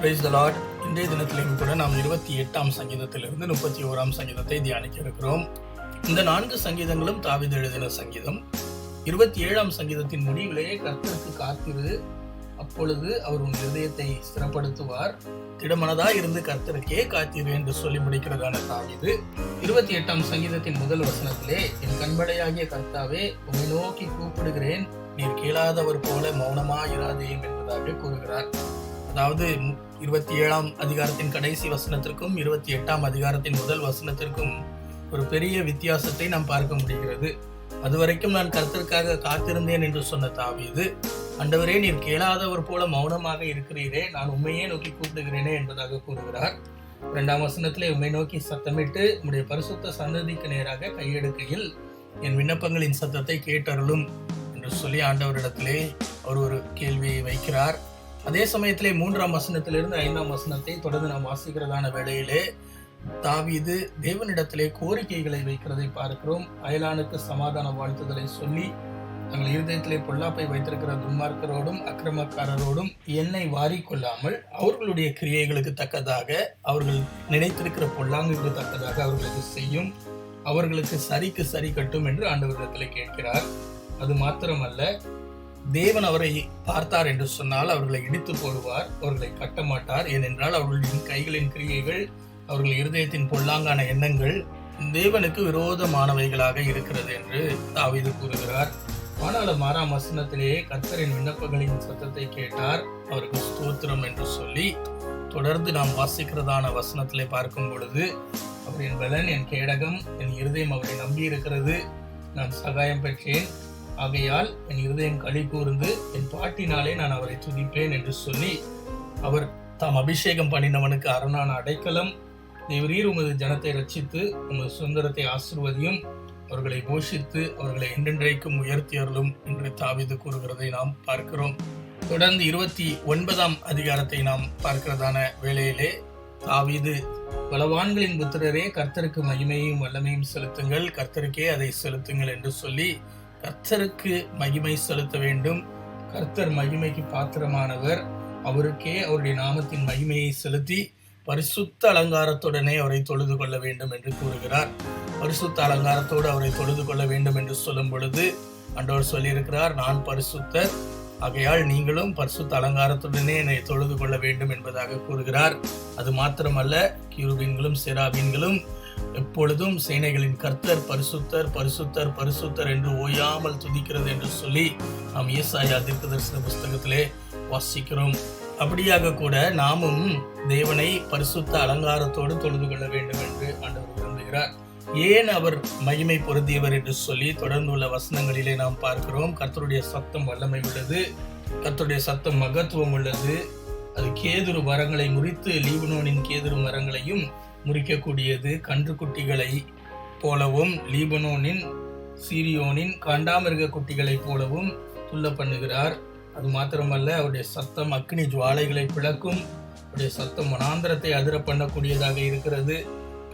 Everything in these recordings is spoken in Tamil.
Praise the Lord. இன்றைய தினத்திலும் கூட நாம் 28ஆம் சங்கீதத்திலிருந்து 31ஆம் சங்கீதத்தை தியானிக்க இருக்கிறோம். இந்த 4 சங்கீதங்களும் தாவீது எழுதின சங்கீதம். 27ஆம் சங்கீதத்தின் முடிவிலேயே கர்த்தருக்கு காத்திரு, அப்பொழுது அவர் உன் இதயத்தை ஸ்திரப்படுத்துவார், திடமனதாய் இருந்து கர்த்தருக்கே காத்திரு என்று சொல்லி முடிக்கிறதான தாவீது 28ஆம் சங்கீதத்தின் முதல் வசனத்திலே, என் கண்படையாகிய கர்த்தாவே, உம்மை நோக்கி கூப்பிடுகிறேன், நீர் கேளாதவர் போல மௌனமாயிராதேயும் என்பதாக கூறுகிறார். அதாவது 27ஆம் அதிகாரத்தின் கடைசி வசனத்திற்கும் 28ஆம் அதிகாரத்தின் முதல் வசனத்திற்கும் ஒரு பெரிய வித்தியாசத்தை நாம் பார்க்க முடிகிறது. அதுவரைக்கும் நான் கர்த்தருக்காக காத்திருந்தேன் என்று சொன்ன தாவீது, ஆண்டவரே நீர் கேளாதவர் போல மௌனமாக இருக்கிறீரே, நான் உண்மையே நோக்கி கூப்பிடுகிறேனே என்பதாக கூறுகிறார். 2ஆம் வசனத்திலே, உம்மை நோக்கி சத்தமிட்டு உம்முடைய பரிசுத்த சன்னதிக்கு நேராக கையெடுக்கையில் என் விண்ணப்பங்களின் சத்தத்தை கேட்டருளும் என்று சொல்லி ஆண்டவரிடத்திலே அவர் ஒரு கேள்வியை வைக்கிறார். அதே சமயத்திலே 3ஆம் வசனத்திலிருந்து 5ஆம் வசனத்தை தொடர்ந்து நாம் வாசிக்கிறதான வேளையிலே தாவீது தேவனிடத்திலே கோரிக்கைகளை வைக்கிறதை பார்க்கிறோம். அயலானுக்கு சமாதான வாழ்த்துதலை சொல்லி, தங்கள் இருதயத்திலே பொல்லாப்பை வைத்திருக்கிற துன்மார்க்கரோடும் அக்கிரமக்காரரோடும் என்னை வாரிக்கொள்ளாமல் அவர்களுடைய கிரியைகளுக்கு தக்கதாக, அவர்கள் நினைத்திருக்கிற பொல்லாங்குக்கு தக்கதாக அவர்களுக்கு செய்யும், அவர்களுக்கு சரிக்கு சரி கட்டும் என்று ஆண்டவரிடத்திலே கேட்கிறார். அது மாத்திரமல்ல, தேவன் அவரை பார்த்தார் என்று சொன்னால் அவர்களை இடித்து போடுவார், அவர்களை கட்ட மாட்டார். ஏனென்றால் அவர்களின் கைகளின் கிரியைகள், அவர்கள் இருதயத்தின் பொல்லாங்கான எண்ணங்கள் தேவனுக்கு விரோதமானவைகளாக இருக்கிறது என்று தாவீது கூறுகிறார். ஆனாலும் 6ஆம் வசனத்திலேயே கர்த்தரின் விண்ணப்பங்களின் சத்தத்தை கேட்டார், அவருக்கு ஸ்தோத்திரம் என்று சொல்லி தொடர்ந்து நாம் வாசிக்கிறதான வசனத்திலே பார்க்கும் பொழுது, அவரின் பலன் என் கேடகம், என் இருதயம் அவரை நம்பி இருக்கிறது, நான் சகாயம் பெற்றேன், ஆகையால் என் இருதயம் களி கூர்ந்து என் பாட்டினாலே நான் அவரை துதிப்பேன் என்று சொல்லி, அவர் தாம் அபிஷேகம் பண்ணினவனுக்கு அரணான அடைக்கலம், தேவரீர் உமது ஜனத்தை ரட்சித்து உமது சுதந்திரத்தை ஆசீர்வதியும், அவர்களை போஷித்து அவர்களை என்றென்றைக்கும் உயர்த்தி அருளும் என்று தாவீது கூறுகிறதை நாம் பார்க்கிறோம். தொடர்ந்து 29ஆம் அதிகாரத்தை நாம் பார்க்கிறதான வேளையிலே தாவீது, பலவான்களின் புத்திரரே, கர்த்தருக்கு மகிமையும் வல்லமையும் செலுத்துங்கள், கர்த்தருக்கே அதை செலுத்துங்கள் என்று சொல்லி கர்த்தருக்கு மகிமை செலுத்த வேண்டும். கர்த்தர் மகிமைக்கு பாத்திரமானவர், அவருக்கே அவருடைய நாமத்தின் மகிமையை செலுத்தி பரிசுத்த அலங்காரத்துடனே அவரை தொழுது கொள்ள வேண்டும் என்று கூறுகிறார். பரிசுத்த அலங்காரத்தோடு அவரை தொழுது கொள்ள வேண்டும் என்று சொல்லும் பொழுது ஆண்டவர் சொல்லியிருக்கிறார், நான் பரிசுத்தர், ஆகையால் நீங்களும் பரிசுத்த அலங்காரத்துடனே என்னை தொழுது கொள்ள வேண்டும் என்பதாக கூறுகிறார். அது மாத்திரமல்ல, கிருபீன்களும் செராபீன்களும் எப்பொழுதும் சேனைகளின் கர்த்தர் பரிசுத்தர் பரிசுத்தர் பரிசுத்தர் என்று ஓயாமல் துதிக்கிறது என்று சொல்லி நாம் ஏசாயா தீர்க்கதரிசன புஸ்தகத்திலே வாசிக்கிறோம். அப்படியாக கூட நாமும் தேவனை பரிசுத்த அலங்காரத்தோடு தொழுது கொள்ள வேண்டும் என்று ஆண்டவர் விரும்புகிறார். ஏன் அவர் மகிமை பொருந்தியவர் என்று சொல்லி தொடர்ந்துள்ள வசனங்களிலே நாம் பார்க்கிறோம். கர்த்தருடைய சத்தம் வல்லமை உள்ளது, கர்த்தருடைய சத்தம் மகத்துவம் உள்ளது, அது கேதுரு மரங்களை முறித்து லீபனோனின் கேதுரு மரங்களையும் முறிக்கக்கூடியது, கன்று குட்டிகளை போலவும் லீபனோனின் சீரியோனின் காண்டாமிருக குட்டிகளை போலவும் துள்ள பண்ணுகிறார். அது மாத்திரமல்ல, அவருடைய சத்தம் அக்னி ஜுவாலைகளை பிளக்கும், அவருடைய சத்தம் வனாந்தரத்தை அதிர பண்ணக்கூடியதாக இருக்கிறது,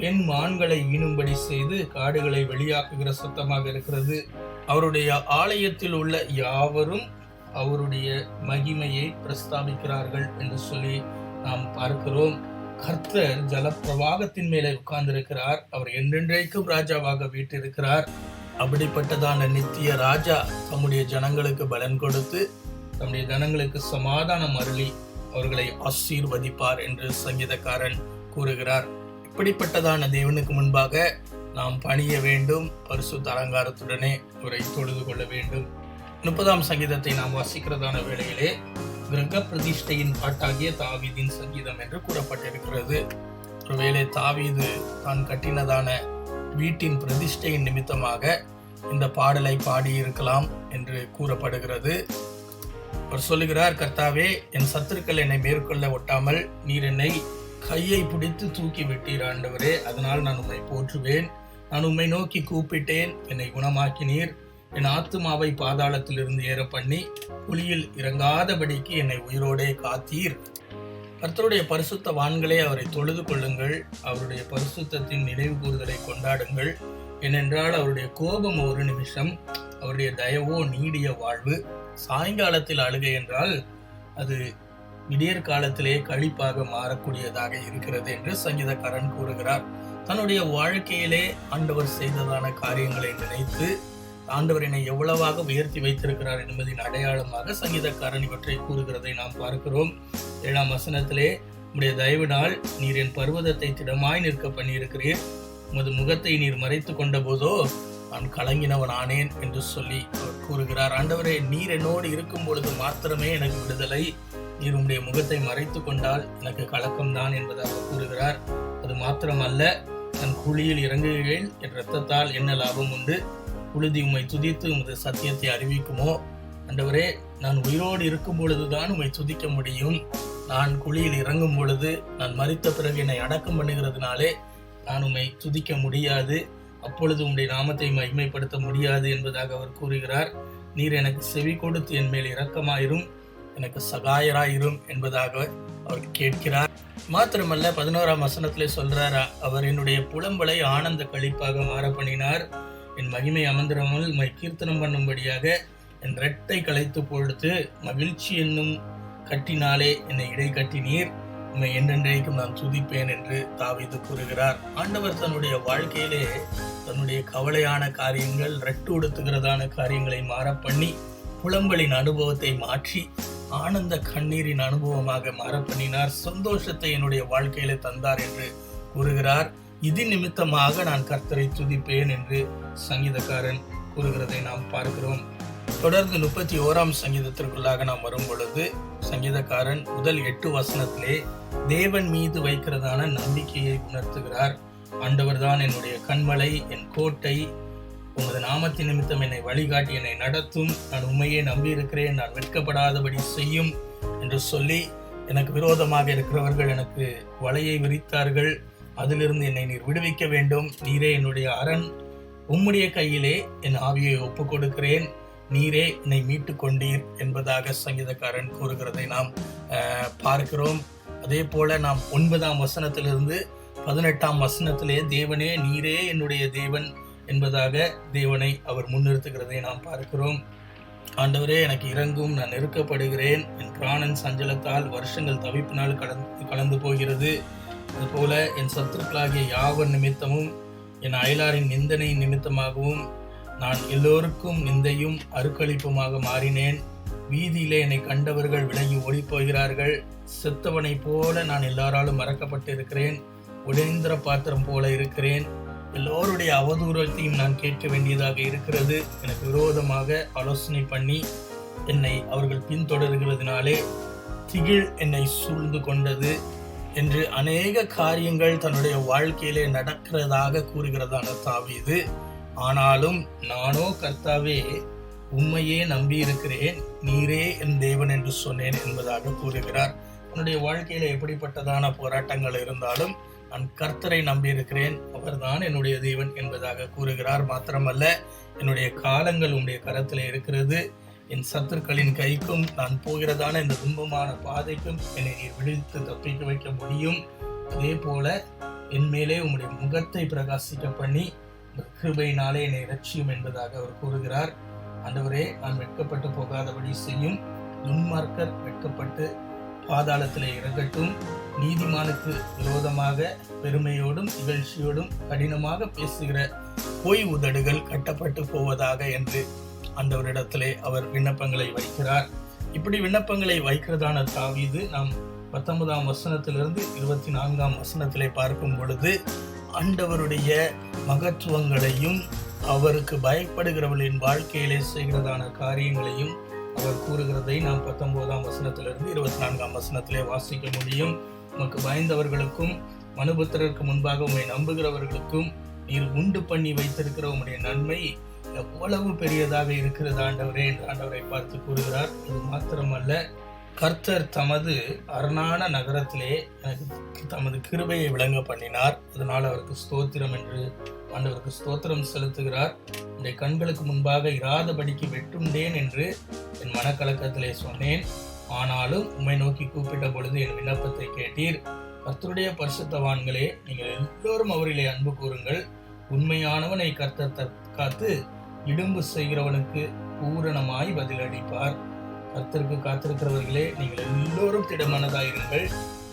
பெண் மான்களை ஈனும்படி செய்து காடுகளை வெளியாக்குகிற சத்தமாக இருக்கிறது. அவருடைய ஆலயத்தில் உள்ள யாவரும் அவருடைய மகிமையை பிரஸ்தாபிக்கிறார்கள் என்று சொல்லி நாம் பார்க்கிறோம். கர்த்தர் ஜலப்பிரவாகத்தின் மேலே உட்கார்ந்திருக்கிறார், அவர் என்றென்றைக்கும் ராஜாவாக வீட்டிருக்கிறார். அப்படிப்பட்டதான நித்திய ராஜா தம்முடைய ஜனங்களுக்கு பலன் கொடுத்து தம்முடைய ஜனங்களுக்கு சமாதானம் அருளி அவர்களை ஆசீர்வதிப்பார் என்று சங்கீதக்காரன் கூறுகிறார். இப்படிப்பட்டதான தேவனுக்கு முன்பாக நாம் பணிய வேண்டும், பரிசுத்த அலங்காரத்துடனே அவரை தொழுது கொள்ள வேண்டும். 30ஆம் சங்கீதத்தை நாம் வாசிக்கிறதான வேளையிலே கிரக பிரதிஷ்டையின் பாட்டாகிய தாவீதின் சங்கீதம் என்று கூறப்பட்டிருக்கிறது. ஒருவேளை தாவீது தான் கட்டினதான வீட்டின் பிரதிஷ்டையின் நிமித்தமாக இந்த பாடலை பாடியிருக்கலாம் என்று கூறப்படுகிறது. அவர் சொல்லுகிறார், கர்த்தாவே, என் சத்துருக்கள் என்னை மேற்கொள்ள ஒட்டாமல் நீர் என்னை கையை பிடித்து தூக்கி விட்டீர் ஆண்டவரே, அதனால் நான் உம்மை போற்றுவேன். நான் உம்மை நோக்கி கூப்பிட்டேன், என்னை குணமாக்கினீர், என் ஆத்துமாவை பாதாளத்திலிருந்து ஏற பண்ணி புலியில் இறங்காதபடிக்கு என்னை உயிரோடே காத்தீர். கர்த்தருடைய பரிசுத்த வான்களே, அவரை தொழுது கொள்ளுங்கள், அவருடைய பரிசுத்தத்தின் நினைவு கூறுதலை கொண்டாடுங்கள். ஏனென்றால் அவருடைய கோபம் ஒரு நிமிஷம், அவருடைய தயவோ நீடிய வாழ்வு. சாயங்காலத்தில் அழுகை என்றால் அது விடியற் காலத்திலே களிப்பாக மாறக்கூடியதாக இருக்கிறது என்று சங்கீதக்காரன் கூறுகிறார். தன்னுடைய வாழ்க்கையிலே ஆண்டவர் செய்ததான காரியங்களை நினைத்து ஆண்டவர் என்னை எவ்வளவாக உயர்த்தி வைத்திருக்கிறார் என்பதின் அடையாளமாக சங்கீதக்காரன் இவற்றை கூறுகிறதை நாம் பார்க்கிறோம். 7ஆம் வசனத்திலே, உம்முடைய தயவினால் நீர் என் பர்வதத்தை திடமாய் நிற்க பண்ணியிருக்கிறீர், உமது முகத்தை நீர் மறைத்து கொண்ட போதோ நான் கலங்கினவன் ஆனேன் என்று சொல்லி அவர் கூறுகிறார். ஆண்டவரே, நீர் என்னோடு இருக்கும் பொழுது மாத்திரமே எனக்கு விடுதலை, நீர் உம்முடைய முகத்தை மறைத்து கொண்டால் எனக்கு கலக்கம்தான் என்பதாக கூறுகிறார். அது மாத்திரமல்ல, நான் குழியில் இறங்குகிறேன், என் இரத்தத்தால் என்ன லாபம் உண்டு, புழுதி உம்மை துதித்து உமது சத்தியத்தை அறிவிக்குமோ. ஆண்டவரே, நான் உயிரோடு இருக்கும் பொழுதுதான் உம்மை துதிக்க முடியும், நான் குழியில் இறங்கும் பொழுது, நான் மரித்த பிறகு என்னை அடக்கம் பண்ணுகிறதுனாலே நான் உம்மை துதிக்க முடியாது, அப்பொழுது உம்முடைய நாமத்தை மகிமைப்படுத்த முடியாது என்பதாக அவர் கூறுகிறார். நீர் எனக்கு செவி கொடுத்து என் மேல் இரக்கமாயிரும், எனக்கு சகாயராயிரும் என்பதாக அவர் கேட்கிறார். மாத்திரமல்ல, 11ஆம் வசனத்திலே சொல்றார், அவர் என்னுடைய புலம்பலை ஆனந்த களிப்பாக மாற பண்ணினார், என் மகிமை அமர்ந்திராமல் உம்மை கீர்த்தனம் பண்ணும்படியாக என் இரட்டை களைத்து பொழுது மகிழ்ச்சி என்னும் கட்டினாலே என்னை இடை கட்டினீர், உம்மை என்றென்றைக்கும் நான் துதிப்பேன் என்று தாவீது கூறுகிறார். ஆண்டவர் தன்னுடைய வாழ்க்கையிலே தன்னுடைய கவலையான காரியங்கள், ரெட்டு உடுத்துகிறதான காரியங்களை மாற பண்ணி புலம்பலின் அனுபவத்தை மாற்றி ஆனந்த கண்ணீரின் அனுபவமாக மாற பண்ணினார். சந்தோஷத்தை என்னுடைய வாழ்க்கையில தந்தார் என்று கூறுகிறார். இது நிமித்தமாக நான் கர்த்தரை துதிப்பேன் என்று சங்கீதக்காரன் கூறுகிறதை நாம் பார்க்கிறோம். தொடர்ந்து 31ஆம் சங்கீதத்திற்குள்ளாக நாம் வரும் பொழுது சங்கீதக்காரன் முதல் 8 வசனத்திலே தேவன் மீது வைக்கிறதான நம்பிக்கையை உணர்த்துகிறார். ஆண்டவர் தான் என்னுடைய கண்மலை, என் கோட்டை, உமது நாமத்தின் நிமித்தம் என்னை வழிகாட்டி என்னை நடத்தும், நான் உண்மையே நம்பி இருக்கிறேன், நான் வெட்கப்படாதபடி செய்யும் என்று சொல்லி, எனக்கு விரோதமாக இருக்கிறவர்கள் எனக்கு வலையை விரித்தார்கள், அதிலிருந்து என்னை நீர் விடுவிக்க வேண்டும், நீரே என்னுடைய அரண், உம்முடைய கையிலே என் ஆவியை ஒப்புக் கொடுக்கிறேன், நீரே என்னை மீட்டு கொண்டீர் என்பதாக சங்கீதக்காரன் கூறுகிறதை நாம் பார்க்கிறோம். அதே போல நாம் 9ஆம் வசனத்திலிருந்து 18ஆம் வசனத்திலே தேவனே நீரே என்னுடைய தேவன் என்பதாக தேவனை அவர் முன்னிறுத்துகிறதை நாம் பார்க்கிறோம். ஆண்டவரே, எனக்கு இறங்கும், நான் நெருக்கப்படுகிறேன், என் பிராணன் சஞ்சலத்தால் வருஷங்கள் தவிப்பினால் கலந்து போகிறது, அதுபோல என் சத்துருக்களாகிய யாவர் நிமித்தமும் என் அயலாரின் நிந்தனை நிமித்தமாகவும் நான் எல்லோருக்கும் நிந்தையும் அருக்களிப்புமாக மாறினேன், வீதியிலே என்னை கண்டவர்கள் விலகி ஓடிப்போகிறார்கள், செத்தவனை போல நான் எல்லாராலும் மறக்கப்பட்டு இருக்கிறேன், உடைந்திர பாத்திரம் போல இருக்கிறேன், எல்லோருடைய அவதூறத்தையும் நான் கேட்க வேண்டியதாக இருக்கிறது, எனக்கு விரோதமாக ஆலோசனை பண்ணி என்னை அவர்கள் பின்தொடர்கிறதுனாலே திகில் என்னை சூழ்ந்து கொண்டது என்று அநேக காரியங்கள் தன்னுடைய வாழ்க்கையிலே நடக்கிறதாக கூறுகிறதான தாவீது. ஆனாலும் நானோ கர்த்தாவே உம்மையே நம்பி இருக்கிறேன், நீரே என் தேவன் என்று சொன்னேன் என்பதாக கூறுகிறார். என்னுடைய வாழ்க்கையில எப்படிப்பட்டதான போராட்டங்கள் இருந்தாலும் நான் கர்த்தரை நம்பி இருக்கிறேன், அவர்தான் என்னுடைய தேவன் என்பதாக கூறுகிறார். மாத்திரமல்ல, என்னுடைய காலங்கள் உம்முடைய கரத்திலே இருக்கிறது, என் சத்துருக்களின் கைக்கும் நான் போகிறதான இந்த துன்பமான பாதைக்கும் என்னை நீர் விடுவித்து தப்பிக்க வைக்க முடியும், அதே போல என் மேலே உம்முடைய முகத்தை பிரகாசிக்க பண்ணி கிருபையினாலே என்னை இரட்சியும் என்பதாக அவர் கூறுகிறார். ஆண்டவரே, நான் வெட்கப்பட்டு போகாதபடி செய்யும், துன்மார்க்கர் வெட்கப்பட்டு பாதாளத்திலே இறங்கட்டும், நீதிமானுக்கு விரோதமாக பெருமையோடும் இகழ்ச்சியோடும் கடினமாக பேசுகிற பொய் உதடுகள் கட்டப்பட்டு போவதாக என்று ஆண்டவரிடத்திலே அவர் விண்ணப்பங்களை வைக்கிறார். இப்படி விண்ணப்பங்களை வைக்கிறதான தாவீது நாம் 19ஆம் வசனத்திலிருந்து 24ஆம் வசனத்திலே பார்க்கும் பொழுது ஆண்டவருடைய மகத்துவங்களையும் அவருக்கு பயப்படுகிறவர்களின் வாழ்க்கையிலே செய்கிறதான காரியங்களையும் அவர் கூறுகிறதை நாம் 19ஆம் வசனத்திலிருந்து 24ஆம் வசனத்திலே வாசிக்க முடியும். உமக்கு பயந்தவர்களுக்கும் மனுபுத்திரருக்கு முன்பாக உம்மை நம்புகிறவர்களுக்கும் நீர் உண்டு பண்ணி வைத்திருக்கிற உம்முடைய நன்மை எவ்வளவு பெரியதாக இருக்கிறது ஆண்டவரே என்று ஆண்டவரை பார்த்து கூறுகிறார். இது மாத்திரமல்ல, கர்த்தர் தமது அரணான நகரத்திலே எனக்கு தமது கிருபையை விளங்க பண்ணினார், அதனால் அவருக்கு ஸ்தோத்திரம் என்று ஆண்டவருக்கு ஸ்தோத்திரம் செலுத்துகிறார். இந்த கண்களுக்கு முன்பாக இராதபடிக்கு வெட்டுண்டேன் என்று என் மனக்கலக்கத்திலே சொன்னேன், ஆனாலும் உம்மை நோக்கி கூப்பிட்ட பொழுது என் விண்ணப்பத்தை கேட்டீர். கர்த்தருடைய பரிசுத்தவான்களே, நீங்கள் எல்லோரும் அவரிலே அன்பு கூறுங்கள். உண்மையானவனை கர்த்தர் காத்து இடும்பு செய்கிறவனுக்கு பூரணமாய் பதிலளிப்பார். கர்த்தருக்கு காத்திருக்கிறவர்களே, நீங்கள் எல்லோரும் திடமனதாயிருங்கள்,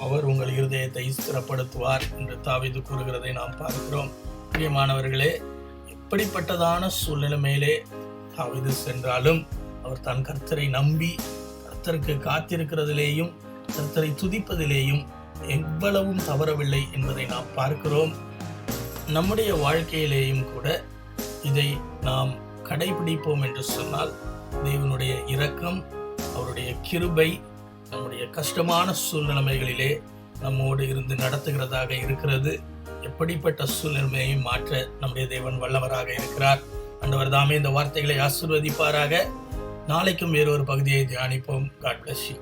அவர் உங்கள் இருதயத்தை ஸ்திரப்படுத்துவார் என்று தாவீது கூறுகிறதை நாம் பார்க்கிறோம். பிரியமானவர்களே, எப்படிப்பட்டதான சூழ்நிலை மேலே தாவீது சென்றாலும் அவர் தான் கர்த்தரை நம்பி கர்த்தருக்கு காத்திருக்கிறதிலேயும் கர்த்தரை துதிப்பதிலேயும் எவ்வளவும் தவறவில்லை என்பதை நாம் பார்க்கிறோம். நம்முடைய வாழ்க்கையிலேயும் கூட இதை நாம் கடைபிடிப்போம் என்று சொன்னால் தேவனுடைய இரக்கம், அவருடைய கிருபை நம்முடைய கஷ்டமான சூழ்நிலைகளிலே நம்மோடு இருந்து நடத்துகிறதாக இருக்கிறது. எப்படிப்பட்ட சூழ்நிலையை மாற்ற நம்முடைய தேவன் வல்லவராக இருக்கிறார். ஆண்டவர் தாமே இந்த வார்த்தைகளை ஆசீர்வதிப்பாராக. நாளைக்கும் வேறொரு பகுதியை தியானிப்போம். God bless you.